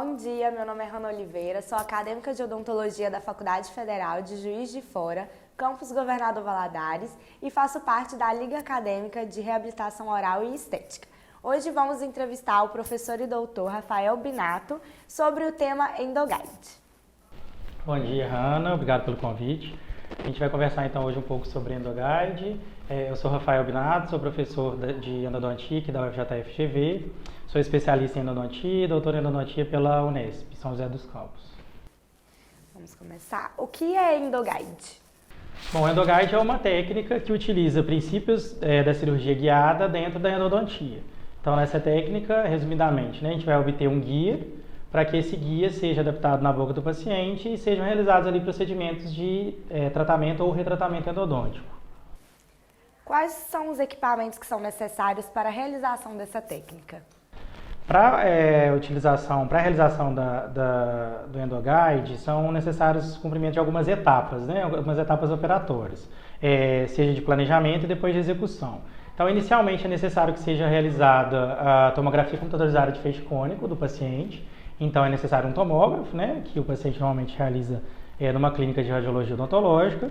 Bom dia, meu nome é Hanna Oliveira, sou acadêmica de odontologia da Faculdade Federal de Juiz de Fora, campus Governador Valadares, e faço parte da Liga Acadêmica de Reabilitação Oral e Estética. Hoje vamos entrevistar o professor e doutor Rafael Binato sobre o tema Endoguide. Bom dia, Hanna, obrigado pelo convite. A gente vai conversar então hoje um pouco sobre Endoguide. Eu sou Rafael Binato, sou professor de endodontia aqui da UFJF-GV, sou especialista em endodontia e doutor em endodontia pela Unesp, São José dos Campos. Vamos começar. O que é Endoguide? Bom, Endoguide é uma técnica que utiliza princípios da cirurgia guiada dentro da endodontia. Então, nessa técnica, resumidamente, a gente vai obter um guia para que esse guia seja adaptado na boca do paciente e sejam realizados ali procedimentos de tratamento ou retratamento endodôntico. Quais são os equipamentos que são necessários para a realização dessa técnica? Para a realização do Endoguide, são necessários o cumprimento de algumas etapas, algumas etapas operatórias, seja de planejamento e depois de execução. Então, inicialmente é necessário que seja realizada a tomografia computadorizada de feixe cônico do paciente. Então, é necessário um tomógrafo, que o paciente normalmente realiza numa clínica de radiologia odontológica.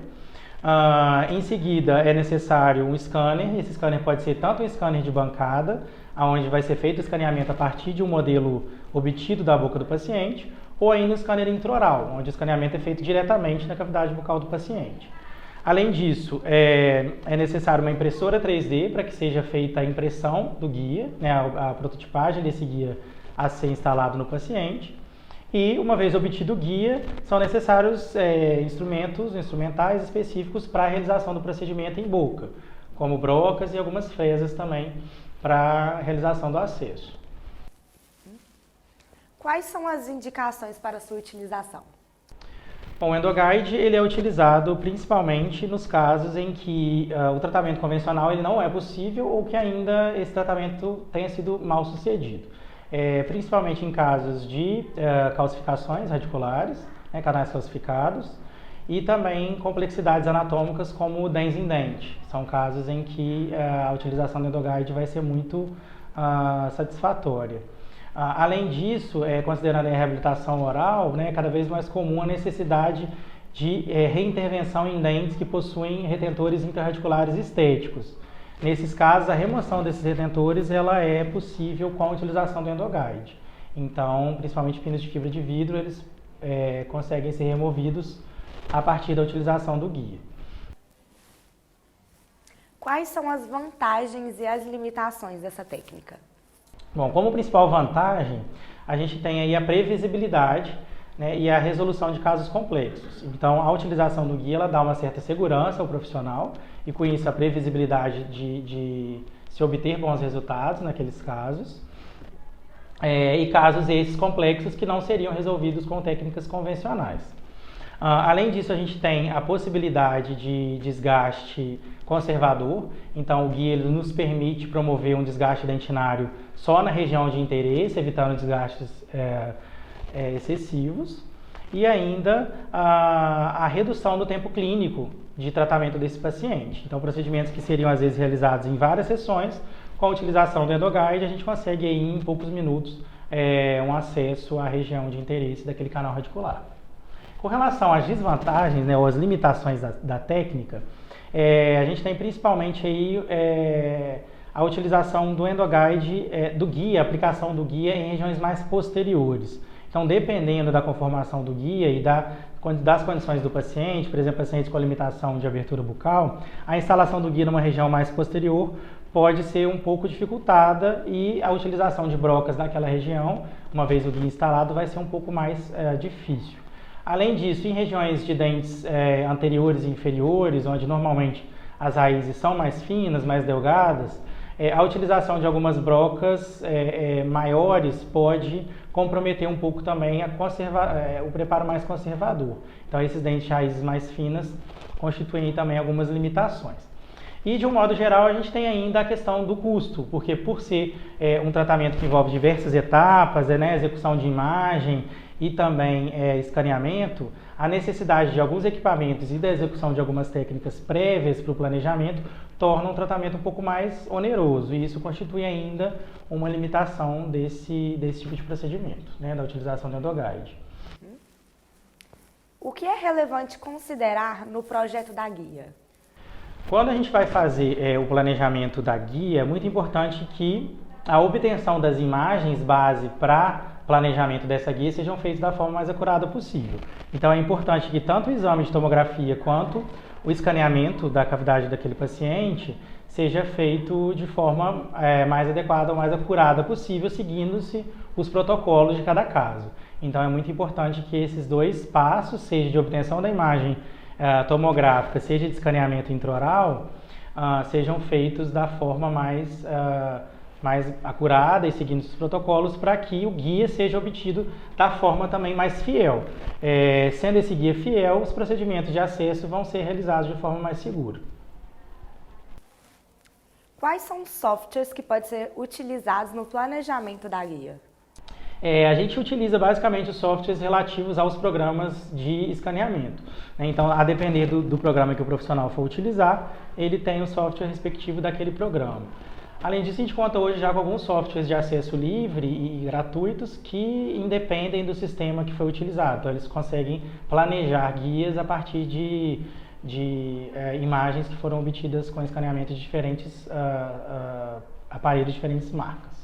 Em seguida, é necessário um scanner. Esse scanner pode ser tanto um scanner de bancada, onde vai ser feito o escaneamento a partir de um modelo obtido da boca do paciente, ou ainda um scanner intraoral, onde o escaneamento é feito diretamente na cavidade bucal do paciente. Além disso, é necessário uma impressora 3D para que seja feita a impressão do guia, a prototipagem desse guia a ser instalado no paciente. E, uma vez obtido o guia, são necessários instrumentais específicos para a realização do procedimento em boca, como brocas e algumas fresas também para a realização do acesso. Quais são as indicações para sua utilização? Bom, o Endoguide ele é utilizado principalmente nos casos em que o tratamento convencional ele não é possível ou que ainda esse tratamento tenha sido mal sucedido. Principalmente em casos de calcificações radiculares, canais calcificados, e também complexidades anatômicas como dents em dente. São casos em que a utilização do Endoguide vai ser muito satisfatória. Além disso, considerando a reabilitação oral, cada vez mais comum a necessidade de reintervenção em dentes que possuem retentores intrarradiculares estéticos. Nesses casos, a remoção desses retentores ela é possível com a utilização do Endoguide. Então, principalmente pinos de fibra de vidro, eles conseguem ser removidos a partir da utilização do guia. Quais são as vantagens e as limitações dessa técnica? Bom, como principal vantagem, a gente tem aí a previsibilidade e a resolução de casos complexos. Então, a utilização do guia ela dá uma certa segurança ao profissional e, com isso, a previsibilidade de se obter bons resultados naqueles casos. E casos esses complexos que não seriam resolvidos com técnicas convencionais. Além disso, a gente tem a possibilidade de desgaste conservador. Então, o guia ele nos permite promover um desgaste dentinário só na região de interesse, evitando desgastes excessivos. E ainda a redução do tempo clínico de tratamento desse paciente. Então, procedimentos que seriam às vezes realizados em várias sessões, com a utilização do Endoguide, a gente consegue aí, em poucos minutos um acesso à região de interesse daquele canal radicular. Com relação às desvantagens ou às limitações da técnica, a gente tem principalmente aí, a utilização do Endoguide, do guia, a aplicação do guia em regiões mais posteriores. Então, dependendo da conformação do guia e das condições do paciente, por exemplo, pacientes com limitação de abertura bucal, a instalação do guia numa região mais posterior pode ser um pouco dificultada e a utilização de brocas naquela região, uma vez o guia instalado, vai ser um pouco mais difícil. Além disso, em regiões de dentes anteriores e inferiores, onde normalmente as raízes são mais finas, mais delgadas, a utilização de algumas brocas maiores pode comprometer um pouco também o preparo mais conservador. Então, esses dentes de raízes mais finas constituem também algumas limitações. E, de um modo geral, a gente tem ainda a questão do custo, porque por ser um tratamento que envolve diversas etapas, execução de imagem e também escaneamento, a necessidade de alguns equipamentos e da execução de algumas técnicas prévias para o planejamento torna um tratamento um pouco mais oneroso, e isso constitui ainda uma limitação desse tipo de procedimento, né, da utilização do endoguide. O que é relevante considerar no projeto da guia? Quando a gente vai fazer o planejamento da guia, é muito importante que a obtenção das imagens base para planejamento dessa guia sejam feitos da forma mais acurada possível. Então é importante que tanto o exame de tomografia quanto o escaneamento da cavidade daquele paciente seja feito de forma mais adequada ou mais acurada possível, seguindo-se os protocolos de cada caso. Então é muito importante que esses dois passos, seja de obtenção da imagem tomográfica, seja de escaneamento intraoral, sejam feitos da forma mais acurada e seguindo os protocolos, para que o guia seja obtido da forma também mais fiel. Sendo esse guia fiel, os procedimentos de acesso vão ser realizados de forma mais segura. Quais são os softwares que podem ser utilizados no planejamento da guia? A gente utiliza basicamente os softwares relativos aos programas de escaneamento, né? Então, a depender do programa que o profissional for utilizar, ele tem o software respectivo daquele programa. Além disso, a gente conta hoje já com alguns softwares de acesso livre e gratuitos que independem do sistema que foi utilizado. Então, eles conseguem planejar guias a partir de imagens que foram obtidas com escaneamento de diferentes aparelhos de diferentes marcas.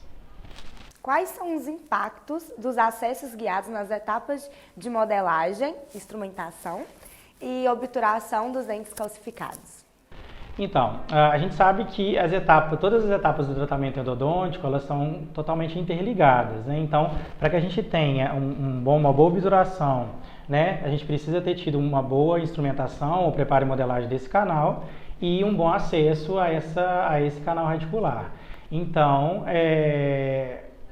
Quais são os impactos dos acessos guiados nas etapas de modelagem, instrumentação e obturação dos dentes calcificados? Então, a gente sabe que todas as etapas do tratamento endodôntico, elas são totalmente interligadas, né? Então, para que a gente tenha uma boa obturação, né, a gente precisa ter tido uma boa instrumentação ou preparo e modelagem desse canal e um bom acesso a esse canal radicular. Então,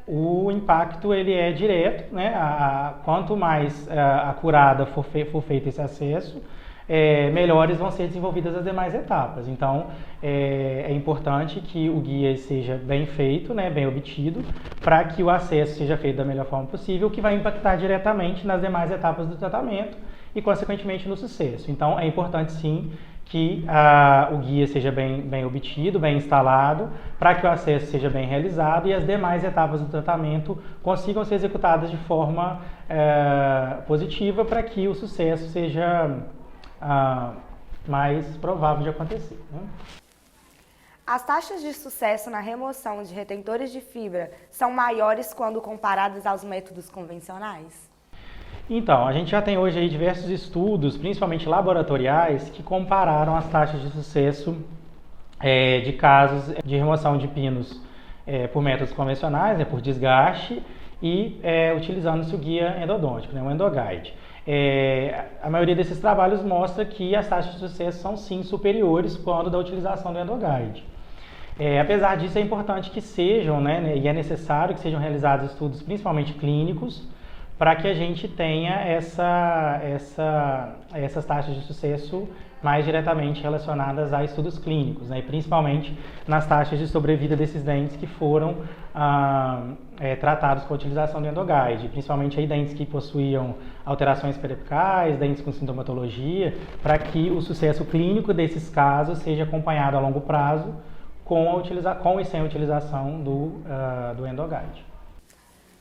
o impacto ele é direto, né? Quanto mais acurada for feito esse acesso, melhores vão ser desenvolvidas as demais etapas. Então, é importante que o guia seja bem feito, né, bem obtido, para que o acesso seja feito da melhor forma possível, que vai impactar diretamente nas demais etapas do tratamento e, consequentemente, no sucesso. Então, é importante, sim, que o guia seja bem obtido, bem instalado, para que o acesso seja bem realizado e as demais etapas do tratamento consigam ser executadas de forma positiva, para que o sucesso seja mais provável de acontecer, né? As taxas de sucesso na remoção de retentores de fibra são maiores quando comparadas aos métodos convencionais? Então, a gente já tem hoje aí diversos estudos, principalmente laboratoriais, que compararam as taxas de sucesso de casos de remoção de pinos por métodos convencionais, né, por desgaste, e utilizando-se o guia endodôntico, né, o endoguide. A maioria desses trabalhos mostra que as taxas de sucesso são sim superiores quando da utilização do endoguide. Apesar disso, é importante que sejam, né, e é necessário que sejam realizados estudos principalmente clínicos, para que a gente tenha essas taxas de sucesso mais diretamente relacionadas a estudos clínicos, né? E principalmente nas taxas de sobrevida desses dentes que foram tratados com a utilização do endoguide, principalmente aí dentes que possuíam alterações periapicais, dentes com sintomatologia, para que o sucesso clínico desses casos seja acompanhado a longo prazo com e sem a utilização do endoguide.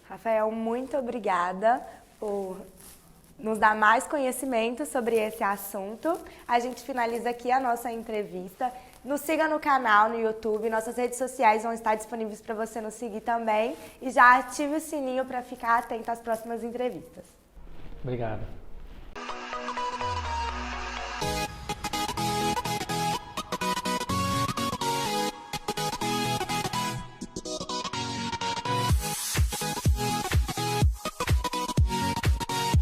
Rafael, muito obrigada por nos dar mais conhecimento sobre esse assunto. A gente finaliza aqui a nossa entrevista. Nos siga no canal, no YouTube, nossas redes sociais vão estar disponíveis para você nos seguir também. E já ative o sininho para ficar atento às próximas entrevistas. Obrigado.